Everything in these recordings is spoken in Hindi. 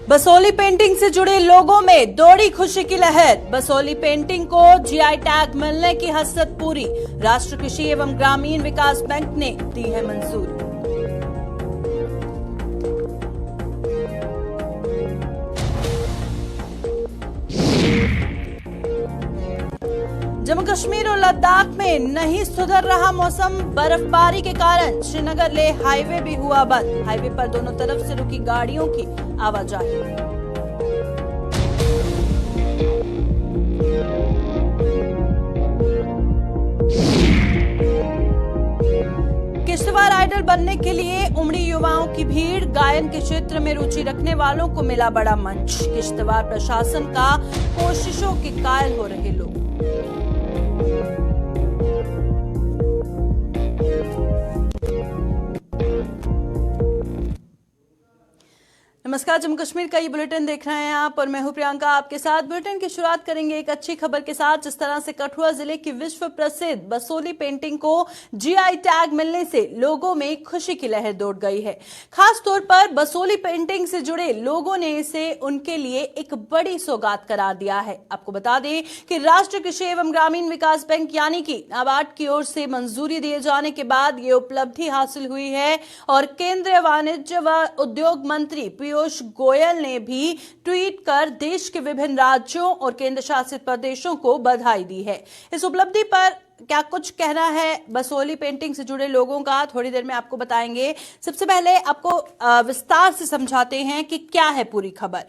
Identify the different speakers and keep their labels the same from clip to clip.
Speaker 1: बसोली पेंटिंग से जुड़े लोगों में दौड़ी खुशी की लहर। बसोली पेंटिंग को जीआई टैग मिलने की हसरत पूरी। राष्ट्र कृषि एवं ग्रामीण विकास बैंक ने दी है मंजूरी। जम्मू कश्मीर और लद्दाख में नहीं सुधर रहा मौसम। बर्फबारी के कारण श्रीनगर ले हाईवे भी हुआ बंद। हाईवे पर दोनों तरफ से रुकी गाड़ियों की आवाजाही। किश्तवाड़ आइडल बनने के लिए उमड़ी युवाओं की भीड़। गायन के क्षेत्र में रुचि रखने वालों को मिला बड़ा मंच। किश्तवाड़ प्रशासन का कोशिशों के कायल हो रहे लोग। नमस्कार, जम्मू कश्मीर का ये बुलेटिन देख रहे हैं आप और मैं हूं प्रियंका आपके साथ। बुलेटिन की शुरुआत करेंगे एक अच्छी खबर के साथ। जिस तरह से कठुआ जिले की विश्व प्रसिद्ध बसोली पेंटिंग को जीआई टैग मिलने से लोगों में खुशी की लहर दौड़ गई है। खास तौर पर बसोली पेंटिंग से जुड़े लोगों ने इसे उनके लिए एक बड़ी सौगात करार दिया है। आपको बता दें कि राष्ट्रीय कृषि एवं ग्रामीण विकास बैंक यानी कि नाबार्ड की ओर से मंजूरी दिए जाने के बाद ये उपलब्धि हासिल हुई है और केंद्रीय वाणिज्य व उद्योग मंत्री पीयूष गोयल ने भी ट्वीट कर देश के विभिन्न राज्यों और केंद्र शासित प्रदेशों को बधाई दी है। इस उपलब्धि पर क्या कुछ कहना है बसोली पेंटिंग से जुड़े लोगों का, थोड़ी देर में आपको बताएंगे। सबसे पहले आपको विस्तार से समझाते हैं कि क्या है पूरी खबर।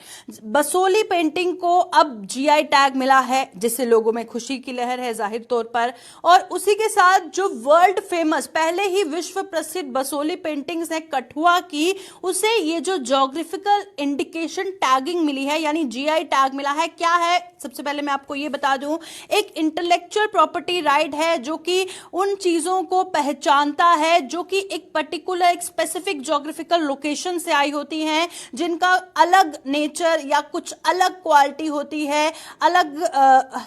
Speaker 1: बसोली पेंटिंग को अब जीआई टैग मिला है, जिससे लोगों में खुशी की लहर है जाहिर तौर पर। और उसी के साथ जो वर्ल्ड फेमस पहले ही विश्व प्रसिद्ध बसोली पेंटिंग्स है कठुआ की, उसे ये जो ज्योग्राफिकल इंडिकेशन टैगिंग मिली है यानी जीआई टैग मिला है। क्या है, सबसे पहले मैं आपको ये बता दूं, एक इंटेलेक्चुअल प्रॉपर्टी राइट है जो कि उन चीजों को पहचानता है जो कि एक पर्टिकुलर एक स्पेसिफिक ज्योग्राफिकल लोकेशन से आई होती हैं, जिनका अलग नेचर या कुछ अलग क्वालिटी होती है, अलग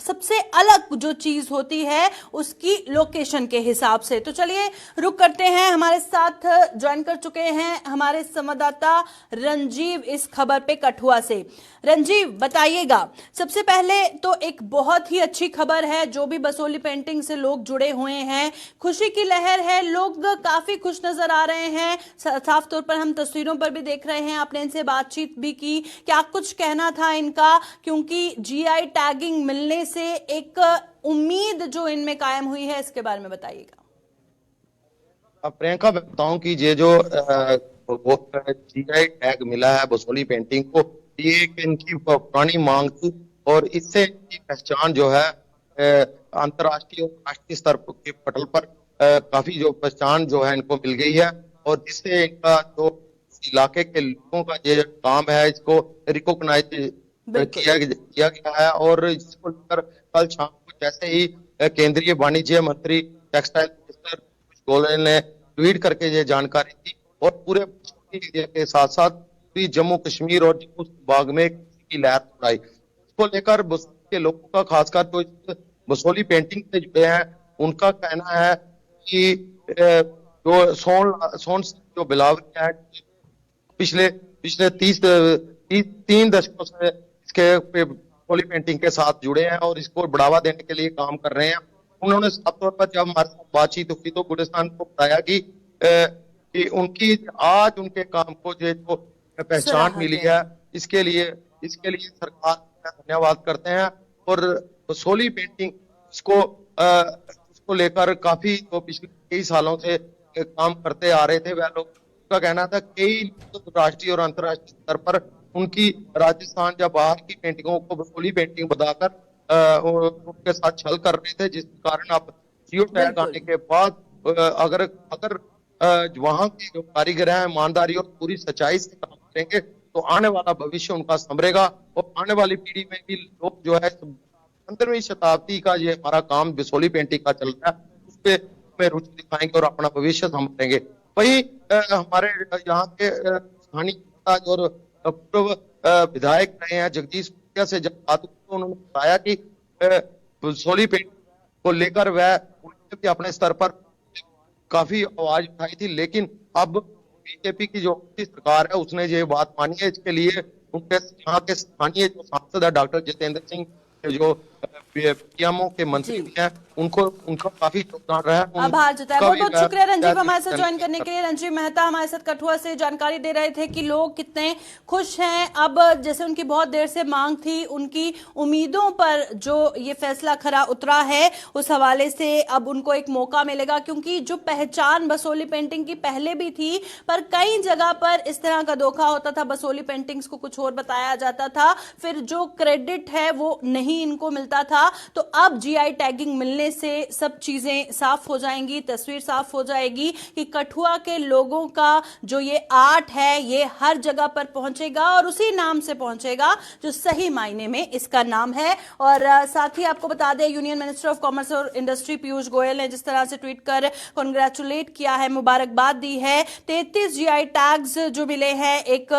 Speaker 1: सबसे अलग जो चीज होती है उसकी लोकेशन के हिसाब से। तो चलिए रुक करते हैं, हमारे साथ ज्वाइन कर चुके हैं हमारे संवाददाता रंजीव इस खबर पे कठुआ से। रंजीव बताइएगा, सबसे पहले तो एक बहुत ही अच्छी खबर है, जो भी बसोली पेंटिंग से लोग जुड़े हुए हैं खुशी की लहर है, लोग काफी खुश नजर आ रहे हैं। साफ तौर पर हम तस्वीरों पर भी देख रहे हैं, आपने इनसे बातचीत भी की, क्या कुछ कहना था इनका, क्योंकि जीआई टैगिंग मिलने से एक उम्मीद जो इनमें कायम हुई है, इसके बारे में बताइएगा।
Speaker 2: प्रियंका, मैं बताऊं कि ये जो जीआई टैग मिला है बसोली पेंटिंग को, ये इनकी पुरानी मांग थी और इससे इनकी पहचान जो है अंतर्राष्ट्रीय और राष्ट्रीय स्तर के पटल पर काफी जो पहचान जो है इनको मिल गई है और जिससे इनका जो इलाके के लोगों का ये काम है इसको रिकॉग्नाइज किया गया है। और इसको लेकर कल शाम को जैसे ही केंद्रीय वाणिज्य मंत्री टेक्सटाइल मिनिस्टर पीयूष गोयल ने ट्वीट करके ये जानकारी दी और पूरे एरिया के साथ साथ पूरी जम्मू कश्मीर और जम्मू बाग में की लहर उड़ाई। इसको लेकर के लोगों का, खासकर जो बसोली पेंटिंग से जुड़े हैं, उनका कहना है कि जो सोन जो बिलावरी है पिछले 3 दशकों से इसके बसोली पेंटिंग के साथ जुड़े हैं और इसको बढ़ावा देने के लिए काम कर रहे हैं। उन्होंने साफ तौर पर जब हमारे साथ बातचीत हुई तो गुलिस्तान को बताया कि उनकी आज उनके काम को जो पहचान मिली है, इसके लिए सरकार का धन्यवाद करते हैं। और बसोली पेंटिंग इसको लेकर काफी तो पिछले कई सालों से काम करते आ रहे थे। वह लोग का कहना था कई राष्ट्रीय और अंतर्राष्ट्रीय स्तर पर उनकी राजस्थान या बाहर की पेंटिंगों को बसोली पेंटिंग बताकर उनके साथ छल कर रहे थे, जिस कारण अब जीओ टैग आने के बाद अगर वहां के जो कारीगर हैं ईमानदारी और पूरी सच्चाई से काम करेंगे तो आने वाला भविष्य उनका संभरेगा और आने वाली पीढ़ी में भी लोग जो है 15वीं शताब्दी का ये हमारा काम बसोली पेंटिंग का चल रहा है, उस पे रुचि दिखाएंगे और अपना भविष्य संभरेंगे। वही हमारे यहाँ के स्थानीय और पूर्व विधायक रहे हैं जगदीश मुखिया से जब बात हुई तो उन्होंने बताया कि बसोली पेंटिंग को लेकर वह अपने स्तर पर काफी आवाज उठाई थी, लेकिन अब बीजेपी की जो सरकार है उसने ये बात मानी है। इसके लिए उनके यहाँ के स्थानीय जो सांसद है डॉक्टर जितेंद्र सिंह, जो पीएमओ के मंत्री
Speaker 1: जी,
Speaker 2: भी हैं, उनका काफी योगदान रहा है।
Speaker 1: आभार जताया।
Speaker 2: उनका
Speaker 1: बहुत
Speaker 2: भी
Speaker 1: बहुत
Speaker 2: मैं
Speaker 1: शुक्रिया रंजीव हमारे साथ ज्वाइन करने
Speaker 2: धन्यवाद।
Speaker 1: के लिए। रंजीव मेहता हमारे साथ कठुआ से जानकारी दे रहे थे कि लोग कितने खुश हैं। अब जैसे उनकी बहुत देर से मांग थी, उनकी उम्मीदों पर जो ये फैसला खरा उतरा है, उस हवाले से अब उनको एक मौका मिलेगा, क्योंकि जो पहचान बसोली पेंटिंग की पहले भी थी, पर कई जगह पर इस तरह का धोखा होता था। बसोली पेंटिंग्स को कुछ और बताया जाता था, फिर जो क्रेडिट है वो नहीं इनको मिलता था। तो अब जीआई टैगिंग मिलने से सब चीजें साफ हो जाएंगी, तस्वीर साफ हो जाएगी कि कठुआ के लोगों का जो ये आर्ट है ये हर जगह पर पहुंचेगा और उसी नाम से पहुंचेगा जो सही मायने में इसका नाम है। और साथ ही आपको बता दें, यूनियन मिनिस्टर ऑफ कॉमर्स और इंडस्ट्री पीयूष गोयल ने जिस तरह से ट्वीट कर कांग्रेचुलेट किया है, मुबारकबाद दी है। 33 जीआई टैग्स जो मिले हैं, एक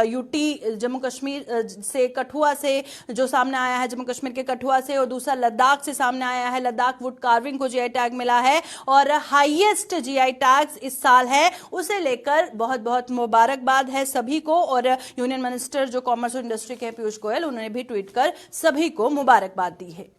Speaker 1: यूटी जम्मू कश्मीर से कठुआ से जो सामने आया है, जम्मू कश्मीर के कठुआ से, और दूसरा लद्दाख से सामने आया है। लद्दाख वुड कार्विंग को जीआई टैग मिला है और हाईएस्ट जीआई टैग्स इस साल है। उसे लेकर बहुत बहुत मुबारकबाद है सभी को। और यूनियन मिनिस्टर जो कॉमर्स और इंडस्ट्री के पीयूष गोयल, उन्होंने भी ट्वीट कर सभी को मुबारकबाद दी है।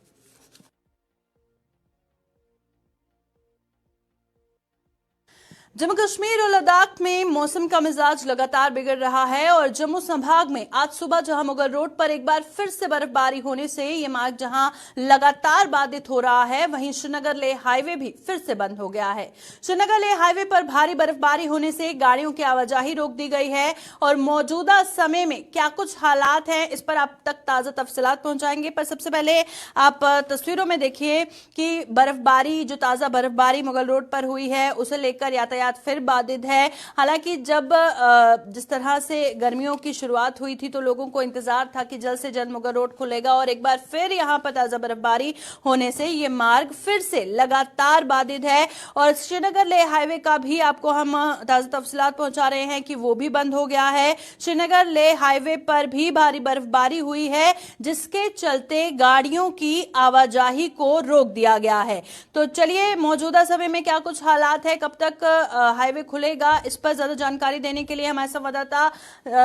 Speaker 1: जम्मू कश्मीर और लद्दाख में मौसम का मिजाज लगातार बिगड़ रहा है और जम्मू संभाग में आज सुबह जहां मुगल रोड पर एक बार फिर से बर्फबारी होने से यह मार्ग जहां लगातार बाधित हो रहा है, वहीं श्रीनगर लेह हाईवे भी फिर से बंद हो गया है। श्रीनगर लेह हाईवे पर भारी बर्फबारी होने से गाड़ियों की आवाजाही रोक दी गई है और मौजूदा समय में क्या कुछ हालात हैं, इस पर आप तक ताजा तफसीलात पहुंचाएंगे। पर सबसे पहले आप तस्वीरों में देखिए कि बर्फबारी, जो ताजा बर्फबारी मुगल रोड पर हुई है, उसे लेकर यातायात फिर बाधित है। हालांकि जब जिस तरह से गर्मियों की शुरुआत हुई थी तो लोगों को इंतजार था कि जल्द से जल्द मुगल रोड खुलेगा, और एक बार फिर यहां पर ताजा बर्फबारी होने से ये मार्ग फिर से लगातार बाधित है। और श्रीनगर लेह हाईवे का भी आपको हम ताजा तफसीलात पहुंचा रहे हैं कि वो भी बंद हो गया है। श्रीनगर लेह हाईवे पर भी भारी बर्फबारी हुई है, जिसके चलते गाड़ियों की आवाजाही को रोक दिया गया है। तो चलिए, मौजूदा समय में क्या कुछ हालात है, कब तक हाईवे खुलेगा, इस पर ज्यादा जानकारी देने के लिए हमारे संवाददाता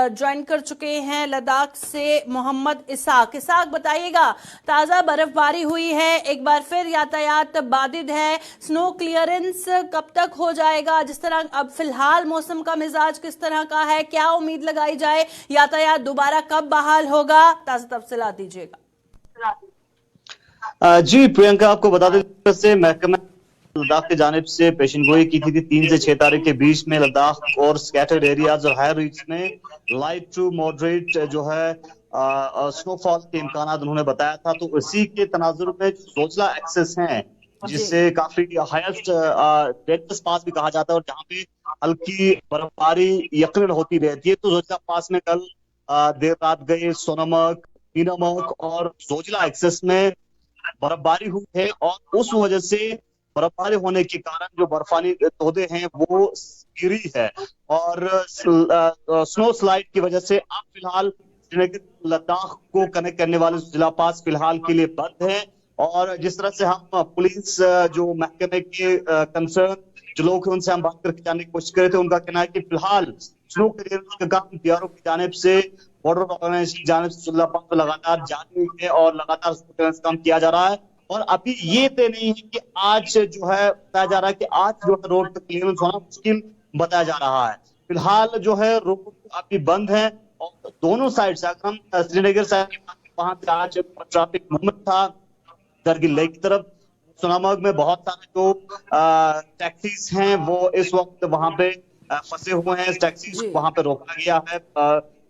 Speaker 1: ज्वाइन कर चुके हैं लद्दाख से मोहम्मद इसाक। इसाक, बताइएगा, ताजा बर्फबारी हुई है, एक बार फिर यातायात बाधित है, स्नो क्लियरेंस कब तक हो जाएगा? जिस तरह अब फिलहाल मौसम का मिजाज किस तरह का है, क्या उम्मीद लगाई जाए, यातायात दोबारा कब बहाल होगा? ताजा तफसीलात दीजिएगा।
Speaker 3: जी प्रियंका, आपको बता दें से महकमा लद्दाख की जानिब से पेशेंगोई की थी 3 से 6 तारीख के बीच में लद्दाख और स्कैटर्ड एरियाज और हायर रीच में लाइट टू मॉडरेट जो है स्नोफॉल के इम्कान उन्होंने बताया था। तो इसी के तनाजुर में जोजिला एक्सेस हैं, जिससे काफी हाईएस्ट डेंजरस पास भी कहा जाता है और जहाँ पे हल्की बर्फबारी यकीनन होती रहती है। तो जोजिला पास में कल देर रात गए सोनमर्ग, नीनमर्ग और जोजिला एक्सेस में बर्फबारी हुई है और उस वजह से बर्फबारी होने के कारण जो बर्फानी तोदे हैं वो गिरी है और स्नो स्लाइड की वजह से अब फिलहाल लद्दाख को कनेक्ट करने वाले जिला पास फिलहाल के लिए बंद है। और जिस तरह से हम पुलिस जो महकमे के कंसर्न जो लोग हैं उनसे हम बात करके जानने की कोशिश कर रहे थे, उनका कहना है कि फिलहाल स्नो क्लियरेंस का काम बीआरओ की जानिब से, बॉर्डर ऑर्गेनाइजेशन की जानिब से जिला पास लगातार जारी है और लगातार स्नो क्लियरेंस काम किया जा रहा है। और अभी ये तय नहीं है कि आज जो है बताया जा रहा है कि आज जो है रोड पर क्लियरेंस होना मुश्किल बताया जा रहा है। फिलहाल जो है रोड अभी बंद है और दोनों साइड से, अगर हम श्रीनगर साइड वहां पे आज ट्रैफिक मूवमेंट था करगिल लेक की तरफ, सोनामर्ग में बहुत सारे जो टैक्सीज हैं वो इस वक्त वहां पे फंसे हुए हैं। टैक्सीज वहां पे रोका गया है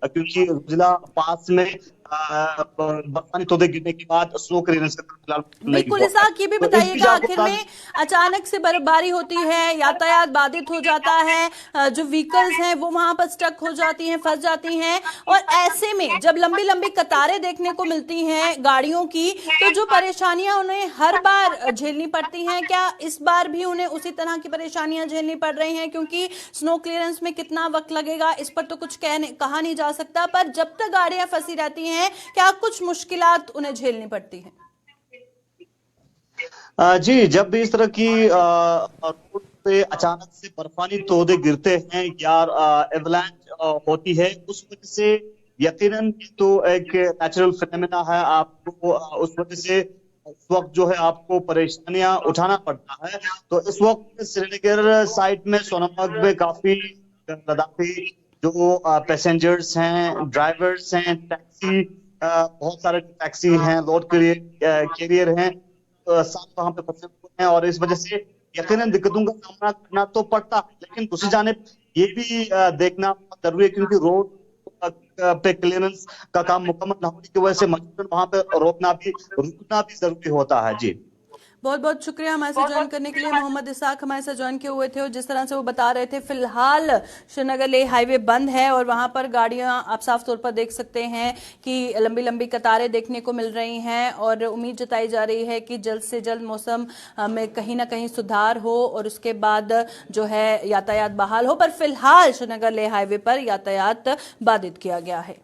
Speaker 3: क्योंकि जिला पास में बर्फानी तोदे गिरने के बाद स्नो क्लियरेंस का
Speaker 1: बिल्कुल। इसाक, ये भी बताइएगा, आखिर में अचानक से बर्फबारी होती है, यातायात बाधित हो जाता है, जो व्हीकल्स हैं वो वहां पर स्टक हो जाती हैं, फंस जाती हैं, और ऐसे में जब लंबी लंबी कतारें देखने को मिलती हैं गाड़ियों की, तो जो परेशानियां उन्हें हर बार झेलनी पड़ती हैं, क्या इस बार भी उन्हें उसी तरह की परेशानियां झेलनी पड़ रही हैं? क्योंकि स्नो क्लियरेंस में कितना वक्त लगेगा इस पर तो कुछ कहा नहीं जा सकता, पर जब तक गाड़ियां फंसी रहती हैं, क्या कुछ मुश्किलात उन्हें झेलनी पड़ती हैं?
Speaker 3: जी, जब भी इस तरह की रोड पे अचानक से बर्फानी तोदे गिरते हैं या एवलांच होती है, उस वजह से यकीनन तो एक नेचुरल फिनोमेना है, आपको उस वजह से इस वक्त जो है आपको परेशानियां उठाना पड़ता है। तो इस वक्त श्रीनगर साइड में, सोनमर्ग में काफी लद्दाखी जो पैसेंजर्स हैं, ड्राइवर्स हैं, टैक्सी, बहुत सारे टैक्सी हैं, लोड कैरियर हैं, साथ वहां पे फंसे हुए हैं, और इस वजह से यकीनन दिक्कतों का सामना करना तो पड़ता है। लेकिन दूसरी जानिब ये भी देखना जरूरी है, क्योंकि रोड पे क्लियरेंस का काम मुकम्मल न होने की वजह से मजबूरन वहां पे रुकना भी जरूरी होता है। जी,
Speaker 1: बहुत बहुत शुक्रिया हमारे साथ ज्वाइन करने के लिए। मोहम्मद इसाक हमारे साथ ज्वाइन किए हुए थे और जिस तरह से वो बता रहे थे, फिलहाल श्रीनगर लेह हाईवे बंद है और वहां पर गाड़ियां आप साफ तौर पर देख सकते हैं कि लंबी लंबी कतारें देखने को मिल रही हैं और उम्मीद जताई जा रही है कि जल्द से जल्द मौसम में कहीं ना कहीं सुधार हो और उसके बाद जो है यातायात बहाल हो। पर फिलहाल श्रीनगर लेह हाईवे पर यातायात बाधित किया गया है।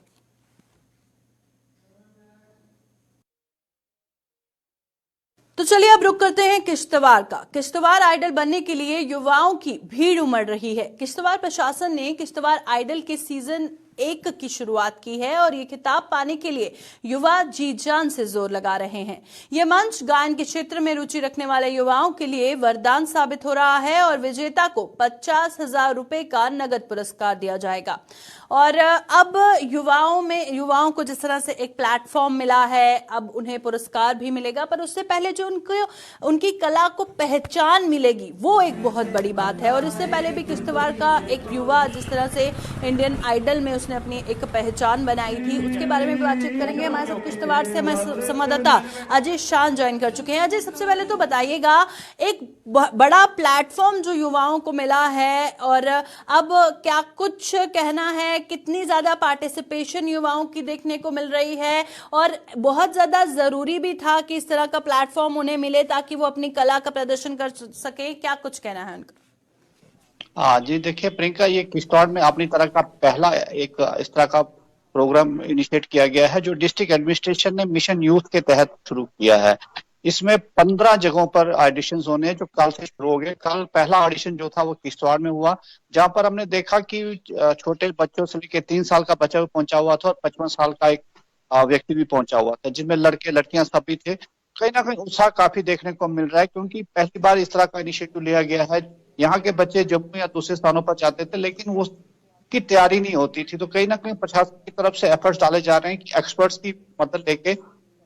Speaker 1: तो चलिए अब रुक करते हैं किश्तवाड़ का। किश्तवाड़ आइडल बनने के लिए युवाओं की भीड़ उमड़ रही है। किश्तवाड़ प्रशासन ने किश्तवाड़ आइडल के सीजन 1 की शुरुआत की है और ये खिताब पाने के लिए युवा जी जान से जोर लगा रहे हैं। ये मंच गायन के क्षेत्र में रुचि रखने वाले युवाओं के लिए वरदान साबित हो रहा है और विजेता को 50,000 रुपए का नगद पुरस्कार दिया जाएगा। और अब युवाओं को जिस तरह से एक प्लेटफॉर्म मिला है, अब उन्हें पुरस्कार भी मिलेगा, पर उससे पहले जो उनकी कला को पहचान मिलेगी वो एक बहुत बड़ी बात है। और इससे पहले भी किश्तवाड़ का एक युवा जिस तरह से इंडियन आइडल में उसने अपनी एक पहचान बनाई थी, उसके बारे में बातचीत करेंगे। हमारे साथ किश्तवाड़ से हमारे संवाददाता अजय शान ज्वाइन कर चुके हैं। अजय, सबसे पहले तो बताइएगा, एक बड़ा प्लेटफॉर्म जो युवाओं को मिला है और अब क्या कुछ कहना है, कितनी ज्यादा पार्टिसिपेशन युवाओं की देखने को मिल रही है और बहुत ज्यादा जरूरी भी था कि इस तरह का प्लेटफॉर्म उन्हें मिले ताकि वो अपनी कला का प्रदर्शन कर सके, क्या कुछ कहना है उनका?
Speaker 4: हाँ जी, देखिए प्रियंका, ये किश्तवाड़ में अपनी तरह का पहला एक इस तरह का प्रोग्राम इनिशिएट किया गया है जो डिस्ट्रिक्ट एडमिनिस्ट्रेशन ने मिशन यूथ के तहत शुरू किया है। इसमें 15 जगहों पर ऑडिशन होने हैं जो कल से शुरू हो गए। कल पहला ऑडिशन जो था वो किश्तवाड़ में हुआ, जहां पर हमने देखा कि छोटे बच्चों से लेकर 3 साल का बच्चा भी पहुंचा हुआ था और 55 साल का एक व्यक्ति भी पहुंचा हुआ था, जिनमें लड़के लड़कियां सभी थे। कहीं ना कहीं उत्साह काफी देखने को मिल रहा है, क्योंकि पहली बार इस तरह का इनिशिएटिव लिया गया है। यहाँ के बच्चे जम्मू या दूसरे स्थानों पर जाते थे, लेकिन वो की तैयारी नहीं होती थी। तो कहीं ना कहीं प्रशासन की तरफ से एफर्ट्स डाले जा रहे हैं कि एक्सपर्ट्स की मदद लेके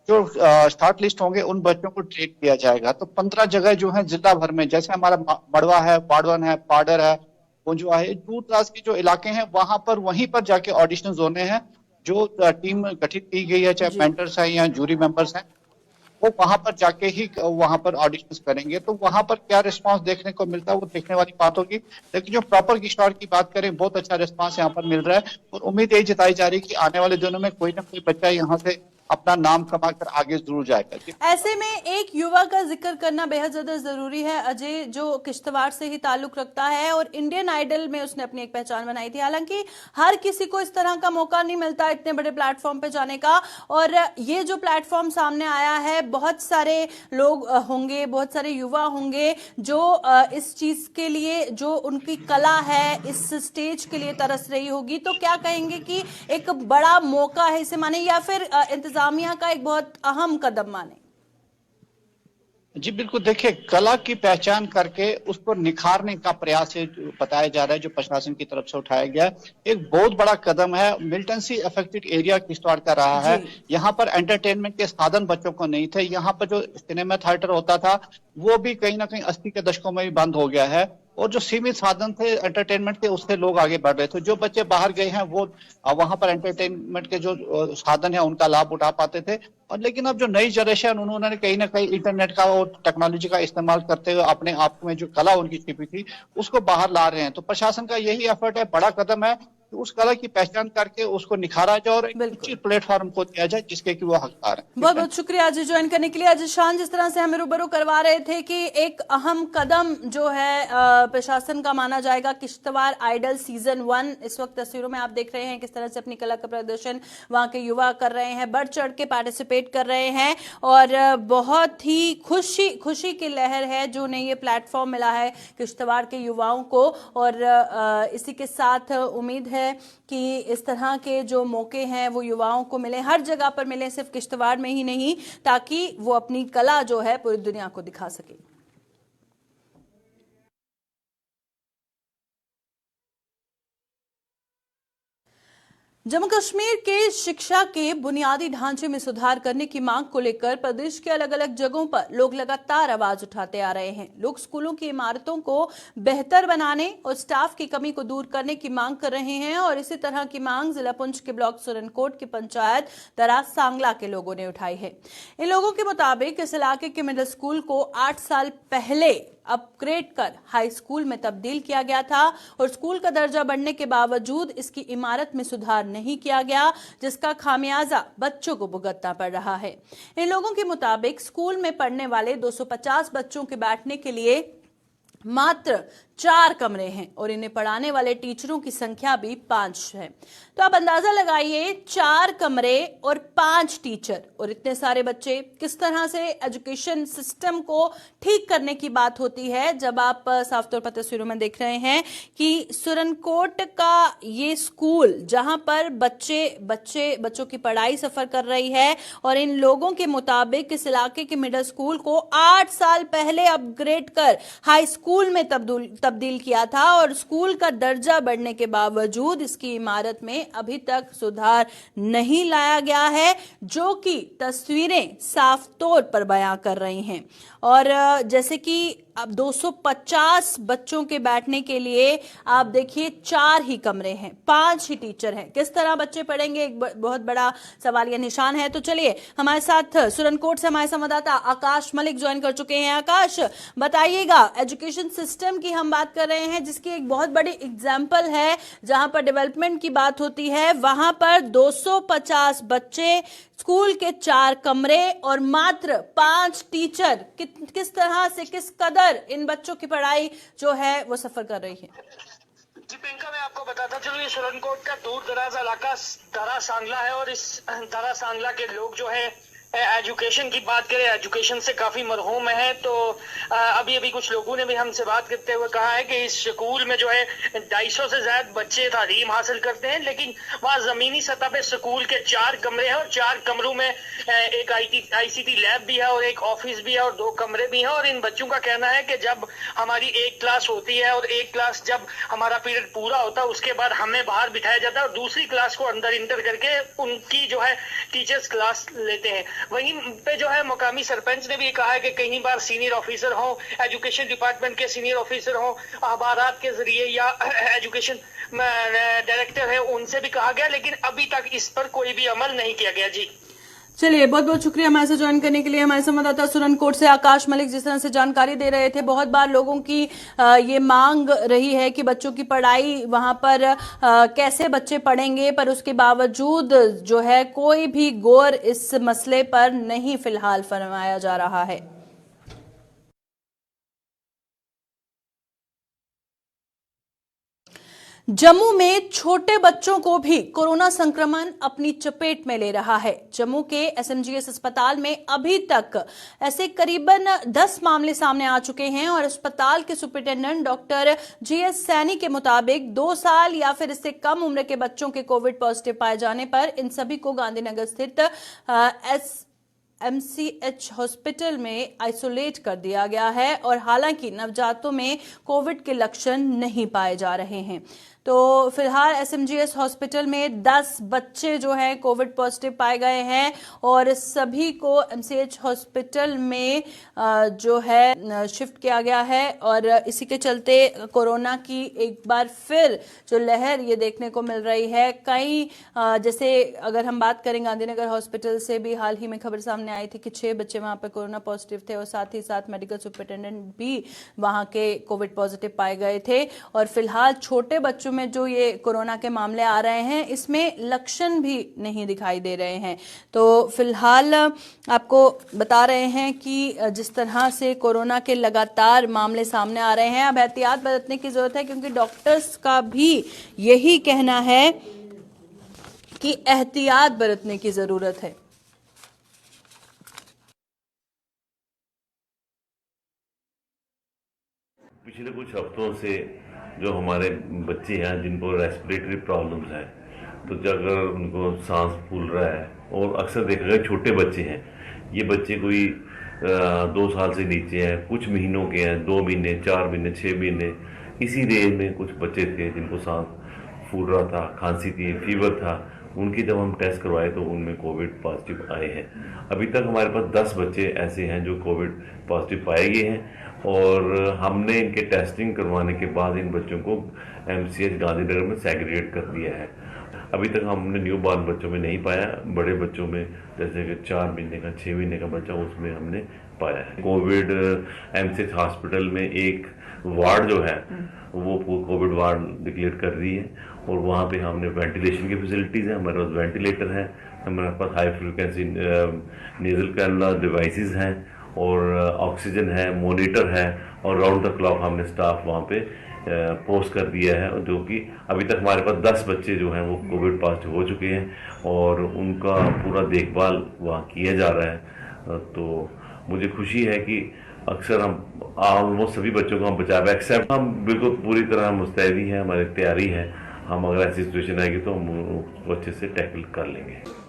Speaker 4: जो स्टार्ट लिस्ट होंगे उन बच्चों को ट्रेन किया जाएगा। तो 15 जगह जो है जिला भर में, जैसे हमारा मड़वा है, बाड़वन है, पाडर है, पुंजवा है, दूर दराज के जो इलाके हैं वहां पर वहीं पर जाके ऑडिशन होने हैं। जो टीम गठित की गई है, चाहे मेंटर्स हैं या जूरी मेंबर्स हैं, वो वहां पर जाके ही वहां पर ऑडिशंस करेंगे। तो वहां पर क्या रिस्पांस देखने को मिलता है वो देखने वाली बात होगी। लेकिन जो प्रॉपर किश्तवाड़ की बात करें, बहुत अच्छा रिस्पांस यहाँ पर मिल रहा है और उम्मीद यही जताई जा रही है कि आने वाले दिनों में कोई ना कोई बच्चा यहाँ से अपना नाम कमाकर आगे जरूर जाएगा।
Speaker 1: ऐसे में एक युवा का जिक्र करना बेहद ज्यादा जरूरी है अजय, जो किश्तवाड़ से ही ताल्लुक रखता है और इंडियन आइडल में उसने अपनी एक पहचान बनाई थी। हालांकि हर किसी को इस तरह का मौका नहीं मिलता इतने बड़े प्लेटफॉर्म पे जाने का, और ये जो प्लेटफॉर्म सामने आया है, बहुत सारे लोग होंगे, बहुत सारे युवा होंगे जो इस चीज के लिए, जो उनकी कला है, इस स्टेज के लिए तरस रही होगी। तो क्या कहेंगे कि एक बड़ा मौका है इसे माने या फिर इंतजामिया का एक बहुत अहम कदम माने?
Speaker 4: जी बिल्कुल, देखिए कला की पहचान करके उसको निखारने का प्रयास है बताया जा रहा है, जो प्रशासन की तरफ से उठाया गया है। एक बहुत बड़ा कदम है। मिलिटेंसी अफेक्टेड एरिया किश्तवाड़ का रहा है। यहाँ पर एंटरटेनमेंट के साधन बच्चों को नहीं थे। यहाँ पर जो सिनेमा थिएटर होता था वो भी कहीं ना कहीं 80 के दशकों में भी बंद हो गया है और जो सीमित साधन थे एंटरटेनमेंट के, उससे लोग आगे बढ़ रहे थे। जो बच्चे बाहर गए हैं वो वहां पर एंटरटेनमेंट के जो साधन है उनका लाभ उठा पाते थे। और लेकिन अब जो नई जनरेशन, उन्होंने कहीं ना कहीं इंटरनेट का और टेक्नोलॉजी का इस्तेमाल करते हुए अपने आप में जो कला उनकी छिपी थी उसको बाहर ला रहे हैं। तो प्रशासन का यही एफर्ट है, बड़ा कदम है कि उस कला की पहचान करके उसको निखारा जाए और एक उचित प्लेटफॉर्म को दिया जाए जिसके कि वो हकदार है।
Speaker 1: बहुत बहुत शुक्रिया आज ज्वाइन करने के लिए। अजय शान जिस तरह से हमें रूबरू करवा रहे थे कि एक अहम कदम जो है प्रशासन का माना जाएगा, किश्तवाड़ आइडल सीजन 1। इस वक्त तस्वीरों में आप देख रहे हैं किस तरह से अपनी कला का प्रदर्शन वहां के युवा कर रहे हैं, बढ़ चढ़ के पार्टिसिपेट कर रहे हैं और बहुत ही खुशी की लहर है जो उन्हें ये प्लेटफॉर्म मिला है किश्तवाड़ के युवाओं को। और इसी के साथ उम्मीद है है कि इस तरह के जो मौके हैं वो युवाओं को मिले, हर जगह पर मिले, सिर्फ किश्तवाड़ में ही नहीं, ताकि वो अपनी कला जो है पूरी दुनिया को दिखा सके। जम्मू कश्मीर के शिक्षा के बुनियादी ढांचे में सुधार करने की मांग को लेकर प्रदेश के अलग अलग जगहों पर लोग लगातार आवाज उठाते आ रहे हैं। लोग स्कूलों की इमारतों को बेहतर बनाने और स्टाफ की कमी को दूर करने की मांग कर रहे हैं और इसी तरह की मांग जिला पुंछ के ब्लॉक सुरनकोट की पंचायत दराज सांगला के लोगों ने उठाई है। इन लोगों के मुताबिक इस इलाके के मिडिल स्कूल को 8 साल पहले अपग्रेड कर हाई स्कूल में तब्दील किया गया था और स्कूल का दर्जा बढ़ने के बावजूद इसकी इमारत में सुधार नहीं किया गया, जिसका खामियाजा बच्चों को भुगतना पड़ रहा है। इन लोगों के मुताबिक स्कूल में पढ़ने वाले 250 बच्चों के बैठने के लिए मात्र 4 कमरे हैं और इन्हें पढ़ाने वाले टीचरों की संख्या भी 5 है। तो आप अंदाजा लगाइए, 4 कमरे और 5 टीचर और इतने सारे बच्चे, किस तरह से एजुकेशन सिस्टम को ठीक करने की बात होती है। जब आप साफ तौर पर तस्वीरों में देख रहे हैं कि सुरनकोट का ये स्कूल जहां पर बच्चों की पढ़ाई सफर कर रही है और इन लोगों के मुताबिक इस इलाके के मिडिल स्कूल को 8 साल पहले अपग्रेड कर हाई स्कूल में तब्दील किया था और स्कूल का दर्जा बढ़ने के बावजूद इसकी इमारत में अभी तक सुधार नहीं लाया गया है, जो कि तस्वीरें साफ तौर पर बयां कर रही हैं। और जैसे कि अब 250 बच्चों के बैठने के लिए आप देखिए 4 ही कमरे हैं, 5 ही टीचर हैं, किस तरह बच्चे पढ़ेंगे, एक बहुत बड़ा सवालिया निशान है। तो चलिए, हमारे साथ सुरनकोट से हमारे संवाददाता आकाश मलिक ज्वाइन कर चुके हैं। आकाश, बताइएगा, एजुकेशन सिस्टम की हम बात कर रहे हैं जिसकी एक बहुत बड़ी एग्जाम्पल है, जहां पर डेवलपमेंट की बात होती है, वहां पर 250 बच्चे, स्कूल के 4 कमरे और मात्र 5 टीचर, किस तरह से, किस कदर इन बच्चों की पढ़ाई जो है वो सफर कर रही है।
Speaker 5: जी प्रियंका, मैं आपको बताता चलूं, ये सुरनकोट का दूर दराज इलाका दरा सांगला है और इस दरा सांगला के लोग जो है एजुकेशन की बात करें, एजुकेशन से काफी मरहूम है। तो अभी अभी कुछ लोगों ने भी हमसे बात करते हुए कहा है कि इस स्कूल में जो है 250 से ज्यादा बच्चे तालीम हासिल करते हैं, लेकिन वहाँ जमीनी सतह पे स्कूल के 4 कमरे हैं और 4 कमरों में एक ICT लैब भी है और एक ऑफिस भी है और 2 कमरे भी हैं। और इन बच्चों का कहना है कि जब हमारी एक क्लास होती है और एक क्लास जब हमारा पीरियड पूरा होता है उसके बाद हमें बाहर बिठाया जाता है और दूसरी क्लास को अंदर इंटर करके उनकी जो है टीचर्स क्लास लेते हैं। वहीं पे जो है मुकामी सरपंच ने भी कहा है कि कई बार सीनियर ऑफिसर हो, एजुकेशन डिपार्टमेंट के सीनियर ऑफिसर हो, अखबारात के जरिए या एजुकेशन डायरेक्टर है, उनसे भी कहा गया, लेकिन अभी तक इस पर कोई भी अमल नहीं किया गया। जी
Speaker 1: चलिए, बहुत बहुत शुक्रिया हमारे साथ ज्वाइन करने के लिए। हमारे संवाददाता सुरनकोट से आकाश मलिक जिस तरह से जानकारी दे रहे थे, बहुत बार लोगों की ये मांग रही है कि बच्चों की पढ़ाई वहां पर कैसे बच्चे पढ़ेंगे, पर उसके बावजूद जो है कोई भी गौर इस मसले पर नहीं फिलहाल फरमाया जा रहा है। जम्मू में छोटे बच्चों को भी कोरोना संक्रमण अपनी चपेट में ले रहा है। जम्मू के SMGS अस्पताल में अभी तक ऐसे करीबन 10 मामले सामने आ चुके हैं और अस्पताल के सुपरिटेंडेंट डॉक्टर GS सैनी के मुताबिक 2 साल या फिर इससे कम उम्र के बच्चों के कोविड पॉजिटिव पाए जाने पर इन सभी को गांधीनगर स्थित MCH हॉस्पिटल में आइसोलेट कर दिया गया है और हालांकि नवजातों में कोविड के लक्षण नहीं पाए जा रहे हैं। तो फिलहाल SMGS हॉस्पिटल में 10 बच्चे जो हैं कोविड पॉजिटिव पाए गए हैं और सभी को MCH हॉस्पिटल में जो है शिफ्ट किया गया है और इसी के चलते कोरोना की एक बार फिर जो लहर ये देखने को मिल रही है। कई जैसे अगर हम बात करें गांधीनगर हॉस्पिटल से भी हाल ही में खबर सामने आई थी कि 6 बच्चे वहां पर कोरोना पॉजिटिव थे और साथ ही साथ मेडिकल सुपरिटेंडेंट भी वहां के कोविड पॉजिटिव पाए गए थे। और फिलहाल छोटे बच्चों में जो ये कोरोना के मामले आ रहे हैं, इसमें लक्षण भी नहीं दिखाई दे रहे हैं। तो फिलहाल आपको बता रहे हैं कि जिस तरह से कोरोना के लगातार मामले सामने आ रहे हैं, अब एहतियात बरतने की जरूरत है, क्योंकि डॉक्टर्स का भी यही कहना है कि एहतियात बरतने की जरूरत है।
Speaker 6: पिछले कुछ हफ्तों से जो हमारे बच्चे हैं जिनको रेस्पिरेटरी प्रॉब्लम्स हैं, तो जब अगर उनको सांस फूल रहा है, और अक्सर देखा गया छोटे बच्चे हैं, ये बच्चे कोई 2 साल से नीचे हैं, कुछ महीनों के हैं, 2 महीने, 4 महीने, 6 महीने, इसी रेंज में कुछ बच्चे थे जिनको सांस फूल रहा था, खांसी थी, फीवर था। उनकी जब हम टेस्ट करवाए तो उनमें कोविड पॉजिटिव आए हैं। अभी तक हमारे पास 10 बच्चे ऐसे हैं जो कोविड पॉजिटिव पाए गए हैं, और हमने इनके टेस्टिंग करवाने के बाद इन बच्चों को MCH गांधीनगर में सेग्रीगेट कर दिया है। अभी तक हमने न्यू बॉर्न बच्चों में नहीं पाया, बड़े बच्चों में जैसे कि 4 महीने का, 6 महीने का बच्चा, उसमें हमने पाया है। कोविड MCH हॉस्पिटल में एक वार्ड जो है वो कोविड वार्ड डिक्लेयर कर रही है, और वहाँ पे हमने वेंटिलेशन की फैसिलिटीज़ हैं, हमारे पास वेंटिलेटर है, हमारे पास high frequency nasal cannula devices हैं, और ऑक्सीजन है, मॉनिटर है, और राउंड द क्लॉक हमने स्टाफ वहाँ पे पोस्ट कर दिया है, जो कि अभी तक हमारे पास 10 बच्चे जो हैं वो कोविड पॉजिटिव हो चुके हैं, और उनका पूरा देखभाल वहाँ किया जा रहा है। तो मुझे खुशी है कि अक्सर हम ऑलमोस्ट सभी बच्चों को हम बचा पाए, एक्सेप्ट हम बिल्कुल पूरी तरह मुस्तैदी हैं, हमारी तैयारी है। हम अगर ऐसी सिचुएशन आएगी तो हम उसको अच्छे से टैकल कर लेंगे।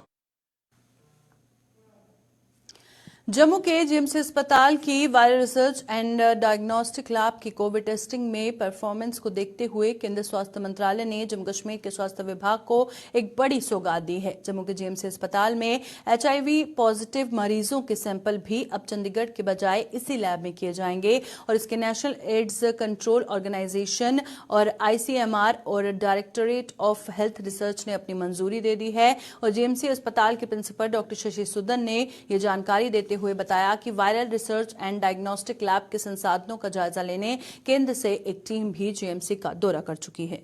Speaker 1: जम्मू के जीएमसी अस्पताल की viral research and diagnostic lab की कोविड टेस्टिंग में परफॉर्मेंस को देखते हुए केंद्रीय स्वास्थ्य मंत्रालय ने जम्मू कश्मीर के स्वास्थ्य विभाग को एक बड़ी सौगात दी है। जम्मू के जीएमसी अस्पताल में HIV पॉजिटिव मरीजों के सैंपल भी अब चंडीगढ़ के बजाय इसी लैब में किए जाएंगे, और इसके नेशनल एड्स कंट्रोल ऑर्गेनाइजेशन और ICMR और डायरेक्टोरेट ऑफ हेल्थ रिसर्च ने अपनी मंजूरी दे दी है। और जीएमसी अस्पताल के प्रिंसिपल डॉक्टर शशि सुदन ने ये जानकारी देते हुए बताया कि viral research and diagnostic lab के संसाधनों का जायजा लेने केंद्र से एक टीम भी जीएमसी का दौरा कर चुकी है।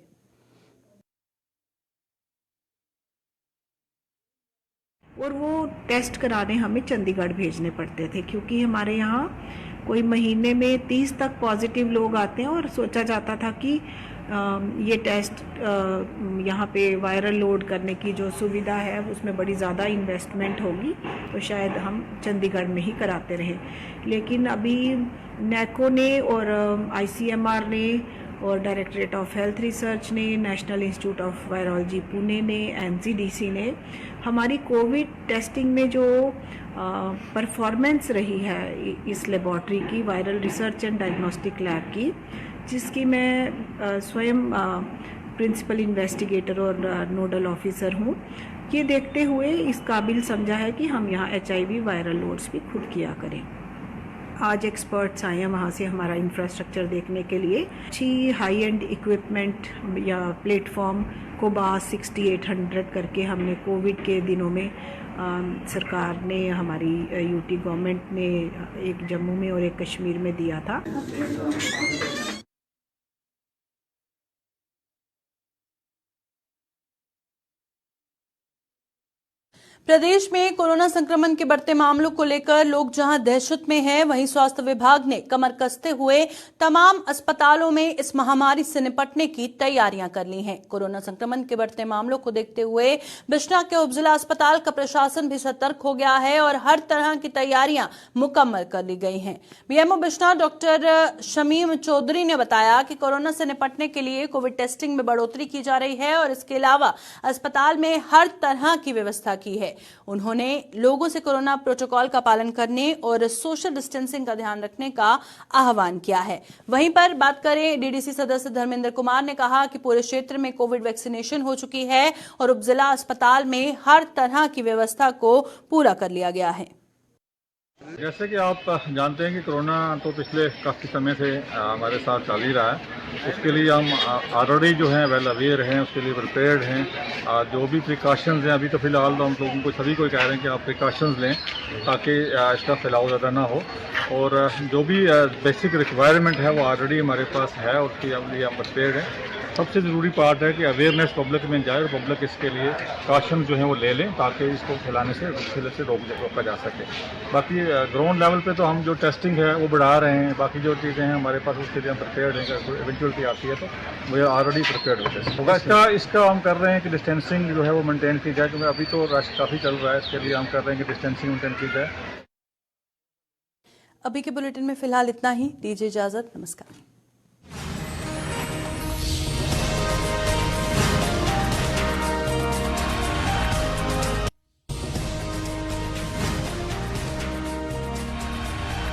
Speaker 7: और वो टेस्ट कराने हमें चंडीगढ़ भेजने पड़ते थे, क्योंकि हमारे यहाँ कोई महीने में 30 तक पॉजिटिव लोग आते हैं, और सोचा जाता था कि ये टेस्ट यहाँ पे वायरल लोड करने की जो सुविधा है उसमें बड़ी ज़्यादा इन्वेस्टमेंट होगी, तो शायद हम चंडीगढ़ में ही कराते रहे। लेकिन अभी NACO ने और ICMR ने और डायरेक्टरेट ऑफ हेल्थ रिसर्च ने, national institute of virology Pune ने, NCDC ने हमारी कोविड टेस्टिंग में जो परफॉर्मेंस रही है इस लेबॉर्ट्री की, viral research and diagnostic lab की, जिसकी मैं स्वयं प्रिंसिपल इन्वेस्टिगेटर और नोडल ऑफिसर हूँ, ये देखते हुए इस काबिल समझा है कि हम यहाँ HIV वायरल लोड्स भी खुद किया करें। आज एक्सपर्ट्स आए हैं वहाँ से हमारा इंफ्रास्ट्रक्चर देखने के लिए। अच्छी हाई एंड इक्विपमेंट या प्लेटफॉर्म कोबास 6800 करके हमने कोविड के दिनों में सरकार ने, हमारी UT गवर्नमेंट ने एक जम्मू में और एक कश्मीर में दिया था।
Speaker 1: प्रदेश में कोरोना संक्रमण के बढ़ते मामलों को लेकर लोग जहां दहशत में हैं, वहीं स्वास्थ्य विभाग ने कमर कसते हुए तमाम अस्पतालों में इस महामारी से निपटने की तैयारियां कर ली हैं। कोरोना संक्रमण के बढ़ते मामलों को देखते हुए बिश्ना के उपजिला अस्पताल का प्रशासन भी सतर्क हो गया है और हर तरह की तैयारियां मुकम्मल कर ली गई हैं। BMO बिश्ना डॉक्टर शमीम चौधरी ने बताया कि कोरोना से निपटने के लिए कोविड टेस्टिंग में बढ़ोतरी की जा रही है और इसके अलावा अस्पताल में हर तरह की व्यवस्था की है। उन्होंने लोगों से कोरोना प्रोटोकॉल का पालन करने और सोशल डिस्टेंसिंग का ध्यान रखने का आह्वान किया है। वहीं पर बात करें, DDC सदस्य धर्मेंद्र कुमार ने कहा कि पूरे क्षेत्र में कोविड वैक्सीनेशन हो चुकी है और उपजिला अस्पताल में हर तरह की व्यवस्था को पूरा कर लिया गया है।
Speaker 8: जैसे कि आप जानते हैं कि कोरोना तो पिछले काफ़ी समय से हमारे साथ चल ही रहा है। उसके लिए हम ऑलरेडी जो हैं वेल अवेयर हैं, उसके लिए प्रिपेयर्ड हैं। जो भी प्रिकॉशंस हैं, अभी तो फिलहाल तो हम लोगों को सभी को कह रहे हैं कि आप प्रिकॉशंस लें ताकि इसका फैलाव ज़्यादा ना हो, और जो भी बेसिक रिक्वायरमेंट है वो ऑलरेडी हमारे पास है और उसके लिए हम प्रिपेयर्ड हैं। सबसे ज़रूरी पार्ट है कि अवेयरनेस पब्लिक में जाए और पब्लिक इसके लिए काशन जो है वो ले लें ताकि इसको फैलाने से रोका जा सके। बाकी ग्राउंड लेवल पे तो हम जो टेस्टिंग है वो बढ़ा रहे हैं। बाकी जो चीज़ें हैं हमारे पास उसके लिए हम प्रिपेयर्ड हैं। अगर इवेंचुअलिटी आती है तो वी आर ऑलरेडी प्रिपेयर्ड होते हैं। इसका हम कर रहे हैं कि डिस्टेंसिंग जो है वो मेंटेन की जाए, क्योंकि अभी तो रश काफ़ी चल रहा है। इसके लिए हम कर रहे हैं कि डिस्टेंसिंग मेंटेन की जाए।
Speaker 1: अभी के बुलेटिन में फिलहाल इतना ही। दीजिए इजाजत। नमस्कार।